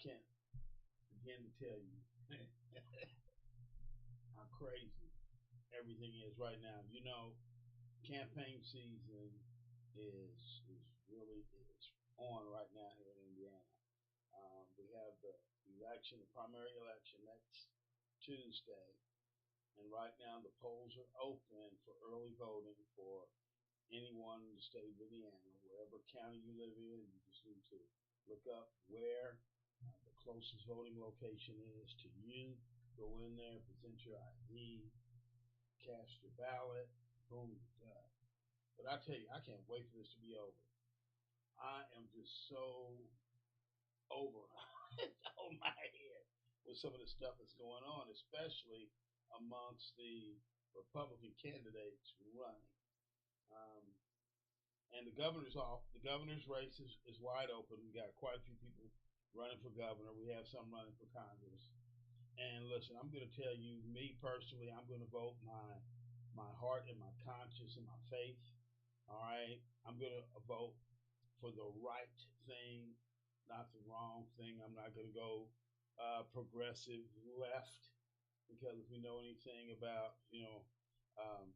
can't begin to tell you how crazy everything is right now. Campaign season is really is on right now here in Indiana. We have the election, the primary election next Tuesday, and right now the polls are open for early voting for anyone in the state of Indiana, wherever county you live in. You just need to look up where the closest voting location is to you. Go in there, present your ID, cast your ballot, boom, you're done. But I tell you, I can't wait for this to be over. I am just so over on my head with some of the stuff that's going on, especially amongst the Republican candidates running. Um, and the governor's off. The governor's race is wide open. We got quite a few people running for governor. We have some running for Congress. And listen, I'm going to tell you, me personally, I'm going to vote my heart and my conscience and my faith. All right, I'm going to vote for the right thing, not the wrong thing. I'm not going to go progressive left, because if we know anything about um,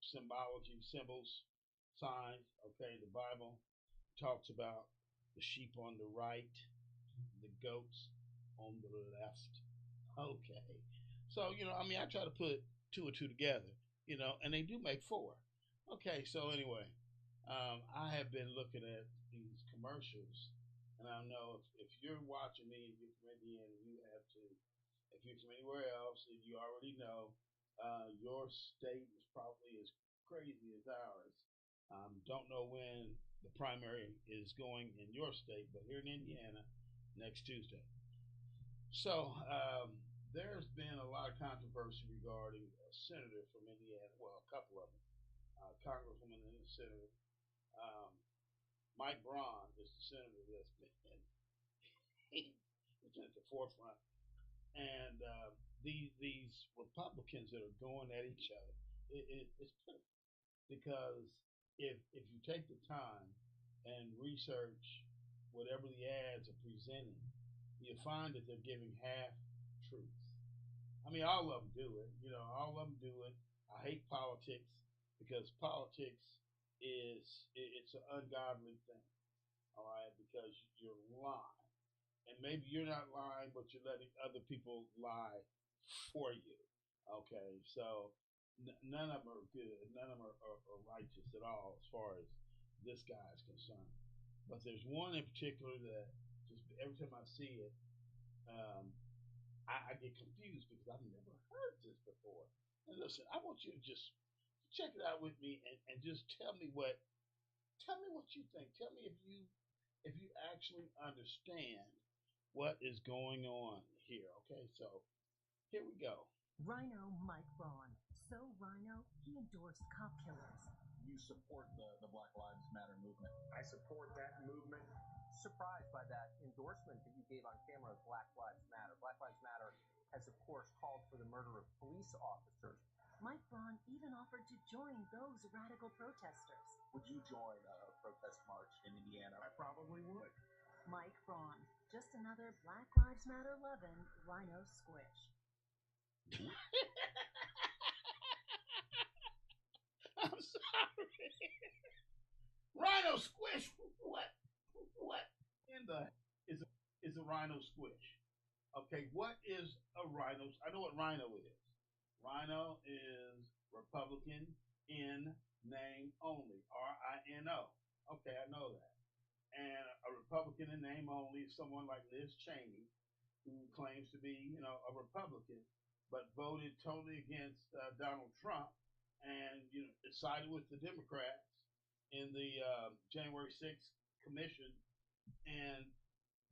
symbology, symbols, signs, okay, the Bible talks about the sheep on the right, the goats on the left. Okay, so I try to put two and two together, and they do make four. Okay, so anyway, I have been looking at these commercials, and I know if you're watching me and you're from Indiana, you have to. If you're from anywhere else, and you already know, your state is probably as crazy as ours. Don't know when the primary is going in your state, but here in Indiana, next Tuesday. So there's been a lot of controversy regarding a senator from Indiana. Well, a couple of them, congresswoman and a senator. Um, Mike Braun is the senator that's been at the forefront, and these Republicans that are going at each other, it's pitiful, because if you take the time and research whatever the ads are presenting, you find that they're giving half truth. I mean, all of them do it. All of them do it. I hate politics, because politics it's an ungodly thing. All right, because you're lying, and maybe you're not lying, but you're letting other people lie for you. Okay, so none of them are good. None of them are righteous at all, as far as this guy is concerned. But there's one in particular that just every time I see it, um, I get confused, because I've never heard this before. And listen, I want you to just check it out with me, and just tell me what you think. Tell me if you actually understand what is going on here. Okay, so here we go. Rhino Mike Braun. So Rhino, he endorsed cop killers. You support the Black Lives Matter movement. I support that movement. Surprised by that endorsement that you gave on camera of Black Lives Matter. Black Lives Matter has, of course, called for the murder of police officers. Mike Braun even offered to join those radical protesters. Would you join a protest march in Indiana? I probably would. Mike Braun, just another Black Lives Matter loving Rhino squish. I'm sorry. Rhino squish. What in the is a rhino squish? Okay, what is a rhino? I know what rhino is. Rhino is Republican in name only. RINO. Okay, I know that. And a Republican in name only is someone like Liz Cheney, who claims to be, a Republican, but voted totally against Donald Trump, and sided with the Democrats in the January 6th commission. And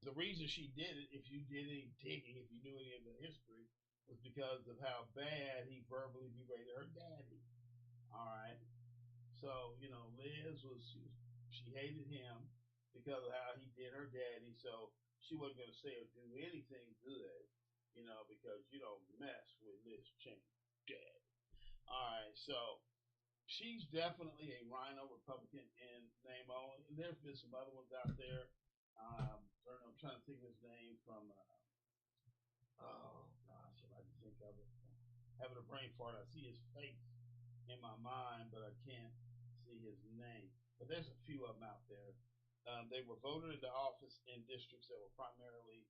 the reason she did it, if you did any digging, if you knew any of the history, was because of how bad he verbally berated her daddy. All right. So, Liz she hated him because of how he did her daddy. So she wasn't going to say or do anything good, because you don't mess with Liz Cheney dad. All right. So she's definitely a rhino Republican in name only. And there's been some other ones out there. I'm trying to think of his name from. Oh gosh, if I can think of it. Having a brain fart. I see his face in my mind, but I can't see his name. But there's a few of them out there. They were voted into office in districts that were primarily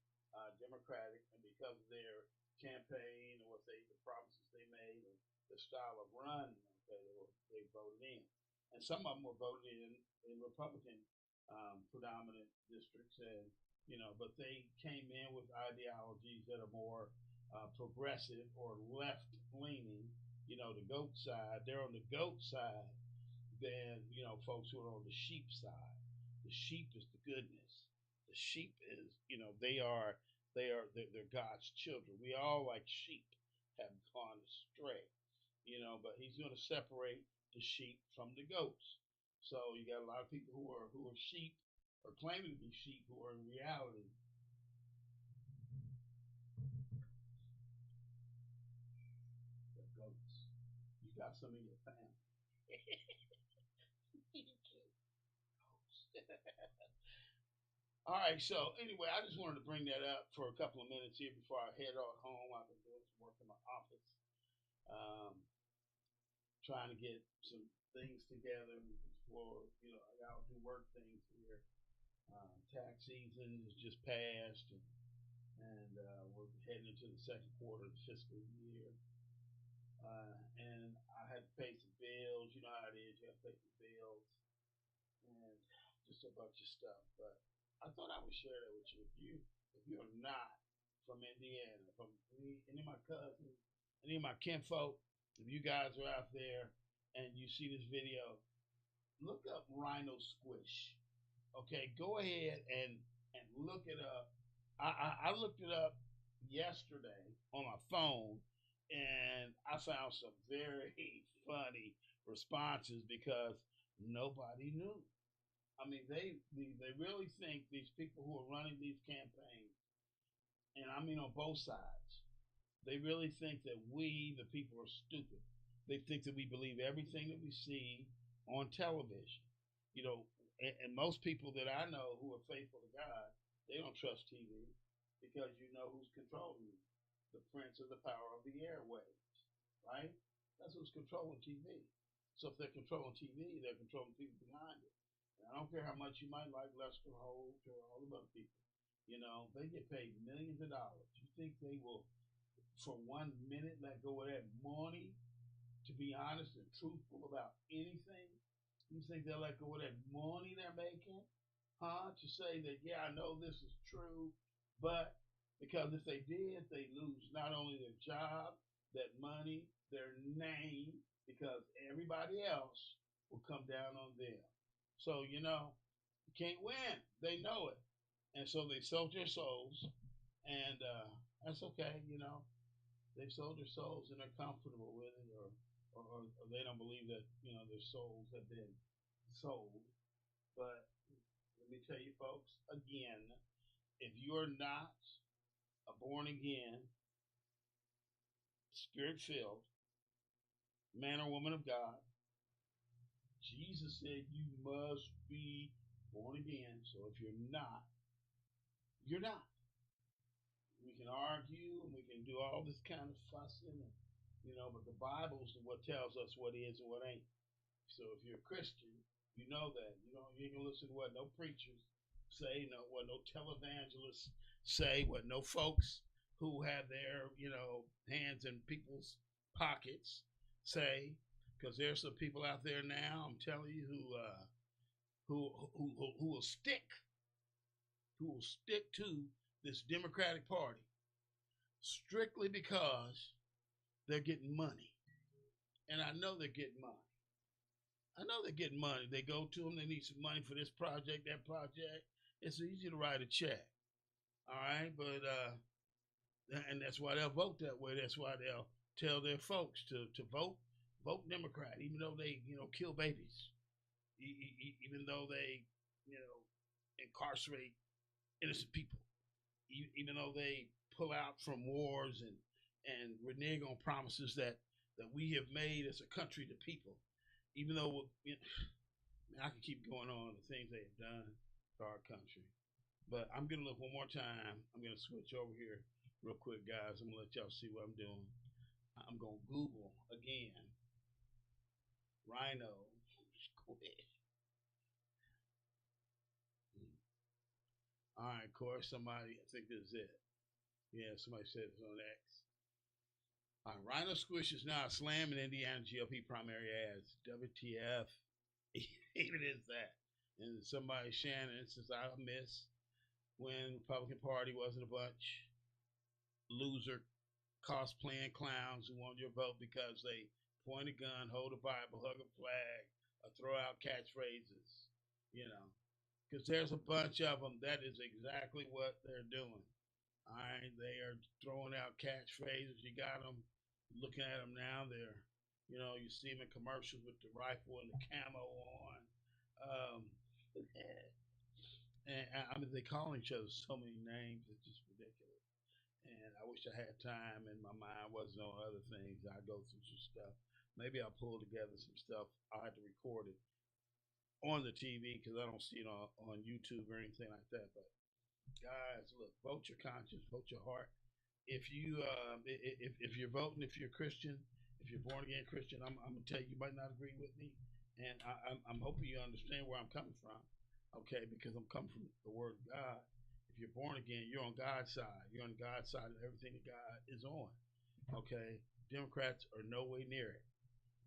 Democratic, and because of their campaign and the promises they made and the style of run, okay, they voted in, and some of them were voted in Republican predominant districts, and but they came in with ideologies that are more progressive or left leaning. The goat side. They're on the goat side than folks who are on the sheep side. The sheep is the goodness. The sheep is they're God's children. We all like sheep have gone astray, but He's going to separate the sheep from the goats. So you got a lot of people who are sheep or claiming to be sheep who are in reality they're goats. You got some in your family. All right, so anyway, I just wanted to bring that up for a couple of minutes here before I head on home. I've been doing some work in my office, um, trying to get some things together for, I got to do work things here. Tax season has just passed, and we're heading into the second quarter of the fiscal year. And I had to pay some bills. You know how it is, you have to pay some bills and just a bunch of stuff. But I thought I would share that with you. If you're not from Indiana, from any of my cousins, any of my kinfolk, if you guys are out there and you see this video, look up Rhino Squish. Okay, go ahead and look it up. I looked it up yesterday on my phone, and I found some very funny responses because nobody knew. I mean, they really think these people who are running these campaigns, and I mean on both sides, they really think that we, the people, are stupid. They think that we believe everything that we see on television. You know, and most people that I know who are faithful to God, they don't trust TV because you know who's controlling you. The prince of the power of the airwaves, right? That's who's controlling TV. So if they're controlling TV, they're controlling people behind it. And I don't care how much you might like Lester Holt or all the other people. They get paid millions of dollars. You think they will, for 1 minute, let go of that money to be honest and truthful about anything? You think they'll let go of that money they're making? Huh? To say that, yeah, I know this is true, but because if they did, they lose not only their job, that money, their name, because everybody else will come down on them. So, you can't win. They know it. And so they sold their souls, and that's okay. They've sold their souls and they're comfortable with it, or they don't believe that their souls have been sold. But let me tell you, folks, again, if you're not a born again, spirit filled man or woman of God, Jesus said you must be born again. So if you're not, you're not. We can argue and we can do all this kind of fussing, but the Bible's what tells us what is and what ain't. So if you're a Christian, you know that. You ain't gonna listen to what no preachers say, what no televangelists say, what no folks who have their, hands in people's pockets say, because there's some people out there now, I'm telling you, who will stick to this Democratic Party strictly because they're getting money. And I know they're getting money. They go to them, they need some money for this project, that project. It's easy to write a check. All right, but and that's why they'll vote that way. That's why they'll tell their folks to vote Democrat, even though they kill babies, even though they incarcerate innocent people, even though they pull out from wars and renege on promises that we have made as a country to people. Even though I can keep going on the things they have done to our country. But I'm gonna look one more time. I'm gonna switch over here real quick, guys. I'm gonna let y'all see what I'm doing. I'm gonna Google again. Rhino squish. All right, of course, somebody, I think this is it. Yeah, somebody said it's on X. All right, Rhino Squish is now a slam in Indiana GOP primary ads. WTF. Even is that. And somebody, Shannon, says, I miss when Republican Party wasn't a bunch loser cosplaying clowns who want your vote because they point a gun, hold a Bible, hug a flag, or throw out catchphrases. You know, because there's a bunch of them. That is exactly what they're doing. All right, they are throwing out catchphrases. You got them looking at them now. They're, you know, you see them in commercials with the rifle and the camo on. Um, and I mean, they call each other so many names. It's just ridiculous. And I wish I had time and my mind wasn't on other things. I go through some stuff. Maybe I'll pull together some stuff. I had to record it on the TV because I don't see it on YouTube or anything like that. But guys, look, vote your conscience, vote your heart. If you're voting, if you're a Christian, if you're born again Christian, I'm gonna tell you, you might not agree with me, and I'm hoping you understand where I'm coming from, okay? Because I'm coming from the Word of God. If you're born again, you're on God's side. You're on God's side of everything that God is on, okay? Democrats are no way near it.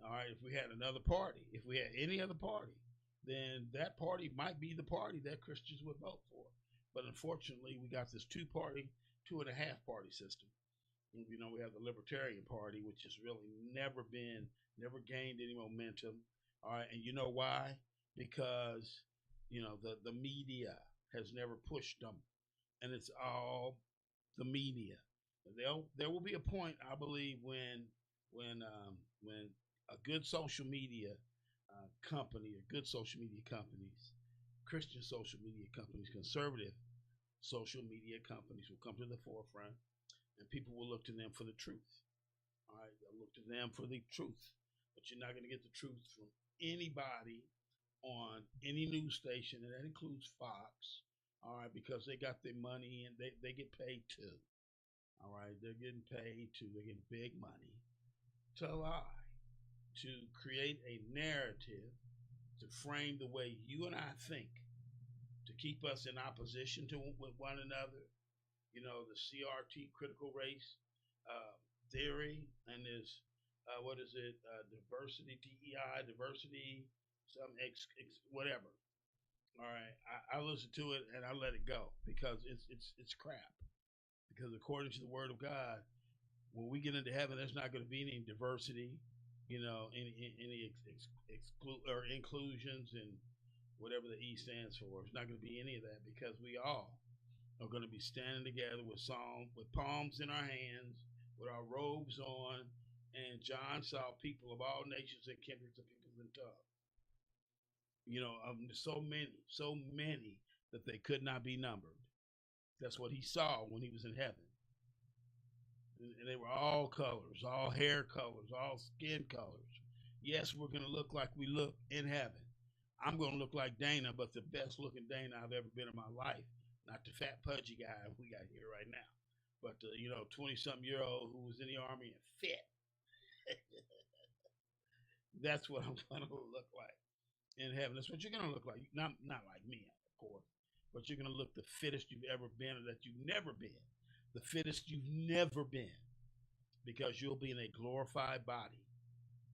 All right. If we had another party, if we had any other party, then that party might be the party that Christians would vote for. But unfortunately, we got this two-party, 2.5-party system. You know, we have the Libertarian Party, which has really never gained any momentum. All right, and you know why? Because you know the media has never pushed them, and it's all the media. There will be a point, I believe, when a good social media company, or good social media companies, Christian social media companies, conservative social media companies will come to the forefront, and people will look to them for the truth. All right, they'll look to them for the truth, but you're not going to get the truth from anybody on any news station, and that includes Fox. All right, because they got their money and they get paid too. All right, they're getting paid too. They're getting big money to lie, to create a narrative, to frame the way you and I think, to keep us in opposition to with one another. You know, the CRT, critical race theory, and this what is it? Diversity, DEI, diversity, some whatever. All right, I listen to it and I let it go because it's crap. Because according to the Word of God, when we get into heaven, there's not going to be any diversity, you know, any exclude or inclusions and whatever the E stands for. It's not going to be any of that because we all are going to be standing together with palms in our hands, with our robes on, and John saw people of all nations and kindreds of people and tongues. You know, so many that they could not be numbered. That's what he saw when he was in heaven. And they were all colors, all hair colors, all skin colors. Yes, we're going to look like we look in heaven. I'm going to look like Dana, but the best looking Dana I've ever been in my life. Not the fat, pudgy guy we got here right now, but the 20-something-year-old who was in the army and fit. That's what I'm going to look like in heaven. That's what you're going to look like. Not like me, of course, but you're going to look the fittest you've ever been, or that you've never been. The fittest you've never been, because you'll be in a glorified body.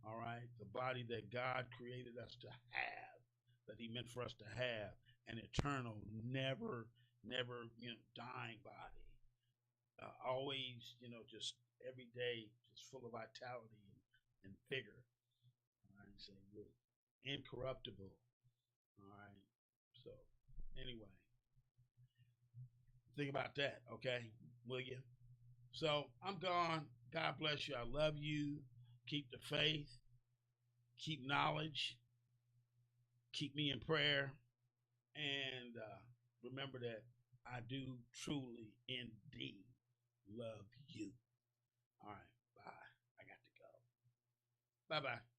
All right, the body that God created us to have, that He meant for us to have, an eternal, never dying body. Always, just every day, just full of vitality and vigor. All right, so we're incorruptible. All right, so anyway, think about that, okay? Will you? So I'm gone. God bless you. I love you. Keep the faith. Keep knowledge. Keep me in prayer. And remember that I do truly, indeed love you. All right. Bye. I got to go. Bye-bye.